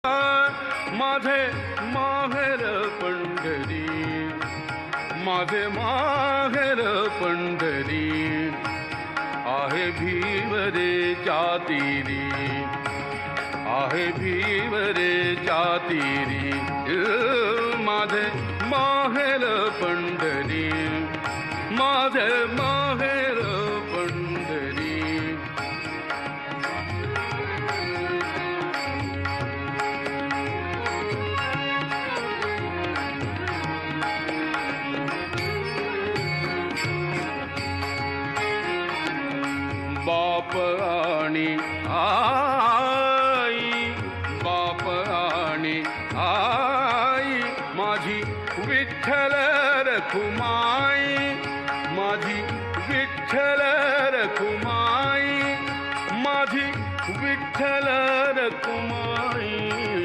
माझे माहेर पंढरी, माझे माहेर पंढरी, आहे भीवरे तीरी, आहे भीवरे तीरी, माझे माहेर पंढरी, माझे माहेर पंढरी. बाप आणि आई, बाप आणि आई, माझी विठ्ठल